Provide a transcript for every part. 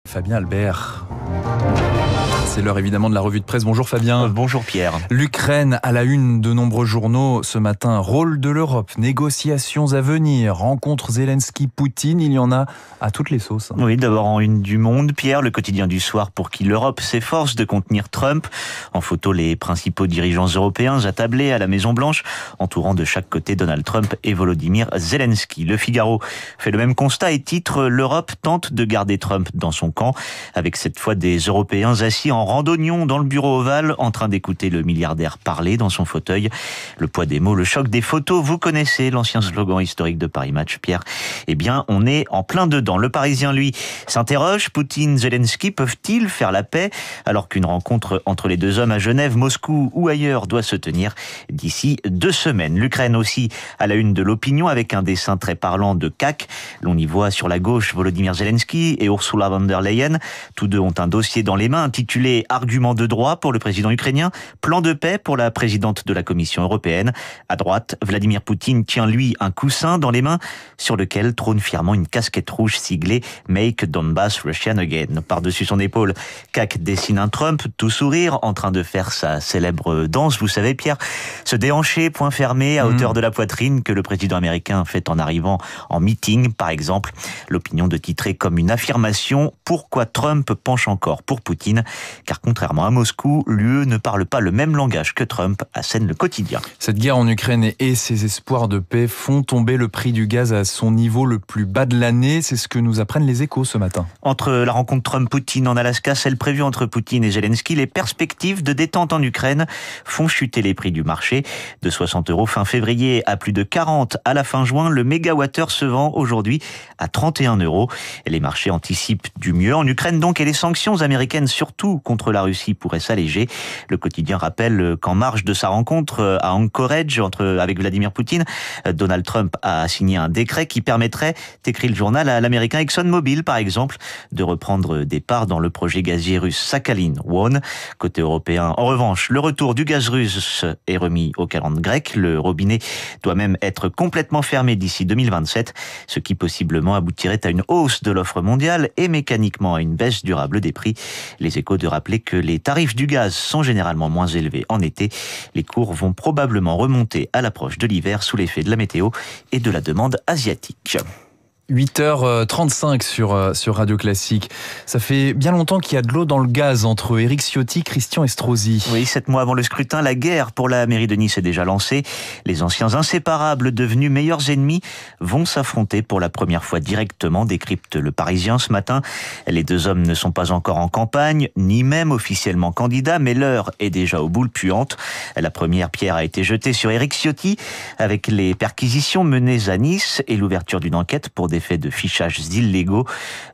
Fabien Albert. C'est l'heure évidemment de la revue de presse. Bonjour Fabien. Bonjour Pierre. L'Ukraine à la une de nombreux journaux ce matin. Rôle de l'Europe, négociations à venir, rencontre Zelensky-Poutine, il y en a à toutes les sauces. Oui, d'abord en une du Monde, Pierre, le quotidien du soir pour qui l'Europe s'efforce de contenir Trump. En photo, les principaux dirigeants européens attablés à la Maison-Blanche, entourant de chaque côté Donald Trump et Volodymyr Zelensky. Le Figaro fait le même constat et titre « L'Europe tente de garder Trump dans son camp », avec cette fois des Européens assis en randonnion dans le bureau ovale, en train d'écouter le milliardaire parler dans son fauteuil. Le poids des mots, le choc des photos, vous connaissez l'ancien slogan historique de Paris Match, Pierre. Eh bien, on est en plein dedans. Le Parisien, lui, s'interroge. Poutine, Zelensky peuvent-ils faire la paix alors qu'une rencontre entre les deux hommes à Genève, Moscou ou ailleurs doit se tenir d'ici 2 semaines. L'Ukraine aussi à la une de l'opinion avec un dessin très parlant de CAC. L'on y voit sur la gauche Volodymyr Zelensky et Ursula von der Leyen. Tous deux ont un dossier dans les mains intitulé Argument de droit pour le président ukrainien, plan de paix pour la présidente de la Commission européenne. À droite, Vladimir Poutine tient lui un coussin dans les mains sur lequel trône fièrement une casquette rouge siglée Make Donbass Russian Again. Par-dessus son épaule, CAC dessine un Trump tout sourire en train de faire sa célèbre danse, vous savez Pierre, se déhancher, point fermé à hauteur de la poitrine que le président américain fait en arrivant en meeting par exemple. L'opinion de titrer comme une affirmation pourquoi Trump penche encore pour Poutine. Car contrairement à Moscou, l'UE ne parle pas le même langage que Trump, assène le quotidien. Cette guerre en Ukraine et ses espoirs de paix font tomber le prix du gaz à son niveau le plus bas de l'année. C'est ce que nous apprennent les Échos ce matin. Entre la rencontre Trump-Poutine en Alaska, celle prévue entre Poutine et Zelensky, les perspectives de détente en Ukraine font chuter les prix du marché. De 60 € fin février à plus de 40 à la fin juin, le mégawattheure se vend aujourd'hui à 31 €. Les marchés anticipent du mieux en Ukraine donc, et les sanctions américaines surtout contre la Russie pourrait s'alléger. Le quotidien rappelle qu'en marge de sa rencontre à Anchorage avec Vladimir Poutine, Donald Trump a signé un décret qui permettrait, écrit le journal, à l'américain ExxonMobil par exemple, de reprendre des parts dans le projet gazier russe Sakhalin-1. Côté européen, en revanche, le retour du gaz russe est remis au calendrier grec. Le robinet doit même être complètement fermé d'ici 2027, ce qui possiblement aboutirait à une hausse de l'offre mondiale et mécaniquement à une baisse durable des prix. Les Échos de rappeler que les tarifs du gaz sont généralement moins élevés en été. Les cours vont probablement remonter à l'approche de l'hiver sous l'effet de la météo et de la demande asiatique. 8h35 sur Radio Classique. Ça fait bien longtemps qu'il y a de l'eau dans le gaz entre Éric Ciotti et Christian Estrosi. Oui, 7 mois avant le scrutin, la guerre pour la mairie de Nice est déjà lancée. Les anciens inséparables devenus meilleurs ennemis vont s'affronter pour la première fois directement, décrypte le Parisien ce matin. Les deux hommes ne sont pas encore en campagne, ni même officiellement candidats, mais l'heure est déjà aux boules puantes. La première pierre a été jetée sur Éric Ciotti avec les perquisitions menées à Nice et l'ouverture d'une enquête pour des faits de fichages illégaux.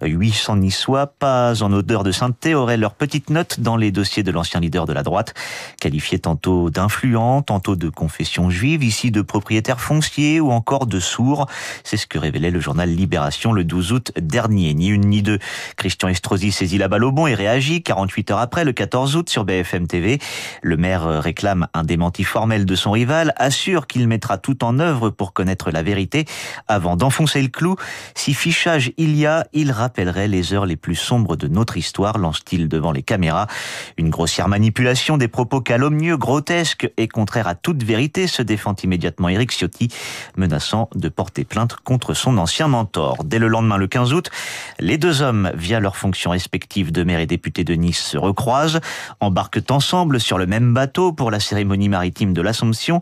800 Niçois, pas en odeur de sainteté, auraient leur petite note dans les dossiers de l'ancien leader de la droite, qualifié tantôt d'influent, tantôt de confession juive, ici de propriétaire foncier ou encore de sourd. C'est ce que révélait le journal Libération le 12 août dernier. Ni une ni deux. Christian Estrosi saisit la balle au bon et réagit 48 heures après, le 14 août, sur BFM TV. Le maire réclame un démenti formel de son rival, assure qu'il mettra tout en œuvre pour connaître la vérité avant d'enfoncer le clou. Si fichage il y a, il rappellerait les heures les plus sombres de notre histoire, lance-t-il devant les caméras. Une grossière manipulation, des propos calomnieux, grotesques et contraires à toute vérité, se défend immédiatement Éric Ciotti, menaçant de porter plainte contre son ancien mentor. Dès le lendemain, le 15 août, les deux hommes, via leurs fonctions respectives de maire et député de Nice, se recroisent, embarquent ensemble sur le même bateau pour la cérémonie maritime de l'Assomption.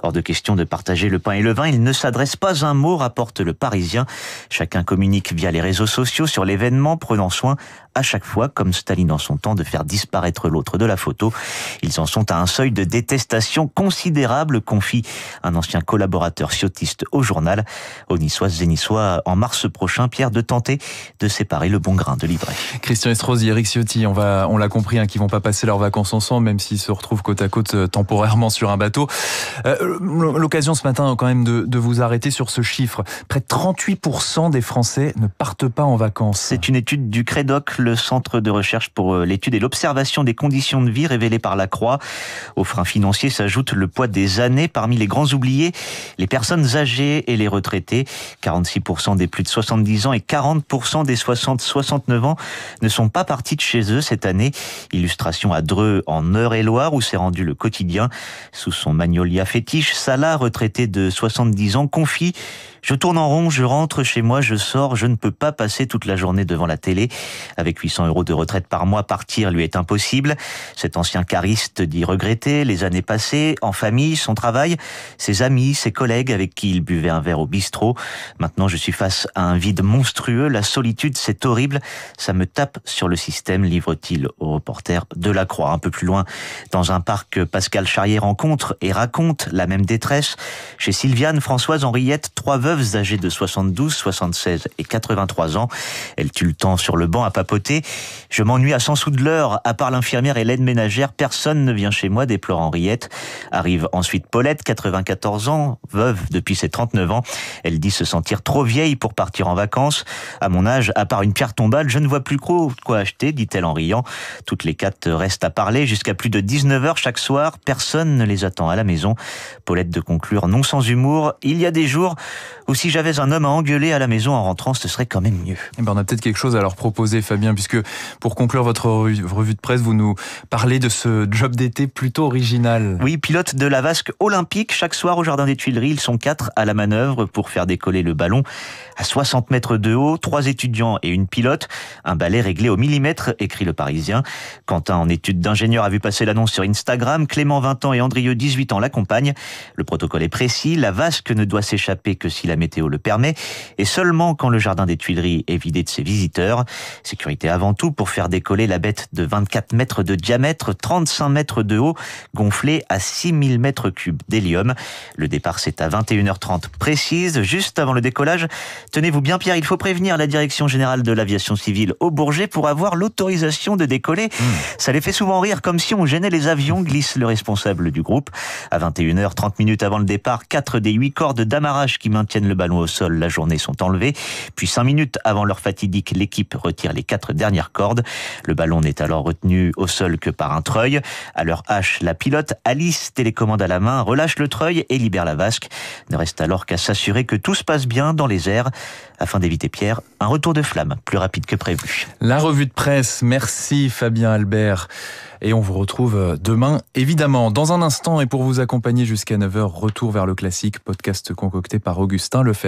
Hors de question de partager le pain et le vin, ils ne s'adressent pas un mot, rapporte le Parisien. Chacun communique via les réseaux sociaux sur l'événement, prenant soin à chaque fois, comme Staline en son temps, de faire disparaître l'autre de la photo. Ils en sont à un seuil de détestation considérable, confie un ancien collaborateur ciotiste au journal. Aux Niçoises et Niçois, en mars prochain, Pierre, de tenter de séparer le bon grain de l'ivraie. Christian Estrosi, Éric Ciotti, on l'a compris, qui vont pas passer leurs vacances ensemble, même s'ils se retrouvent côte à côte temporairement sur un bateau. L'occasion ce matin quand même de vous arrêter sur ce chiffre. Près de 38% des Français ne partent pas en vacances. C'est une étude du Crédoc, le centre de recherche pour l'étude et l'observation des conditions de vie révélé par la Croix. Aux freins financiers s'ajoute le poids des années. Parmi les grands oubliés, les personnes âgées et les retraités. 46% des plus de 70 ans et 40% des 60-69 ans ne sont pas partis de chez eux cette année. Illustration à Dreux, en Eure-et-Loire, où s'est rendu le quotidien. Sous son magnolia fétiche, Salah, retraité de 70 ans, confie: je tourne en rond, je rentre chez moi, je sors, je ne peux pas passer toute la journée devant la télé. Avec 800 € de retraite par mois, partir lui est impossible. Cet ancien cariste dit regretter les années passées, en famille, son travail, ses amis, ses collègues avec qui il buvait un verre au bistrot. Maintenant, je suis face à un vide monstrueux, la solitude, c'est horrible, ça me tape sur le système, livre-t-il au reporter de la Croix. Un peu plus loin, dans un parc, Pascal Charrier rencontre et raconte la même détresse. Chez Sylviane, Françoise, Henriette, 3 veuves âgées de 72, 76 et 83 ans. Elles tuent le temps sur le banc à papoter. Je m'ennuie à 100 sous de l'heure. À part l'infirmière et l'aide ménagère, personne ne vient chez moi, déplore Henriette. Arrive ensuite Paulette, 94 ans, veuve depuis ses 39 ans. Elle dit se sentir trop vieille pour partir en vacances. À mon âge, à part une pierre tombale, je ne vois plus quoi acheter, dit-elle en riant. Toutes les 4 restent à parler jusqu'à plus de 19h chaque soir. Personne ne les attend à la maison. Paulette de conclure, non sans humour: il y a des jours où si j'avais un homme à engueuler à la maison en rentrant, ce serait quand même mieux. Eh ben, on a peut-être quelque chose à leur proposer, Fabien, puisque pour conclure votre revue de presse, vous nous parlez de ce job d'été plutôt original. Oui, pilote de la vasque olympique. Chaque soir au Jardin des Tuileries, ils sont 4 à la manœuvre pour faire décoller le ballon à 60 mètres de haut. 3 étudiants et une pilote. Un balai réglé au millimètre, écrit le Parisien. Quentin, en études d'ingénieur, a vu passer l'annonce sur Instagram. Clément, 20 ans, et Andrieux, 18 ans, l'accompagnent. Le protocole est précis. La vasque ne doit s'échapper que si la météo le permet, et seulement quand le Jardin des Tuileries est vidé de ses visiteurs. Sécurité avant tout pour faire décoller la bête de 24 mètres de diamètre, 35 mètres de haut, gonflée à 6000 mètres cubes d'hélium. Le départ, c'est à 21h30 précise, juste avant le décollage. Tenez-vous bien, Pierre, il faut prévenir la Direction Générale de l'Aviation Civile au Bourget pour avoir l'autorisation de décoller. Ça les fait souvent rire, comme si on gênait les avions, glisse le responsable du groupe. À 21h, 30 minutes avant le départ, 4 des 8 cordes d'amarrage qui maintiennent le ballon au sol la journée sont enlevées. Puis 5 minutes avant l'heure fatidique, l'équipe retire les 4 dernières cordes. Le ballon n'est alors retenu au sol que par un treuil. À l'heure H, la pilote Alice, télécommande à la main, relâche le treuil et libère la vasque. Ne reste alors qu'à s'assurer que tout se passe bien dans les airs afin d'éviter, Pierre, un retour de flamme plus rapide que prévu. La revue de presse, merci Fabien Albert. Et on vous retrouve demain, évidemment. Dans un instant, et pour vous accompagner jusqu'à 9h, retour vers le classique, podcast concocté par Augustin Lefebvre.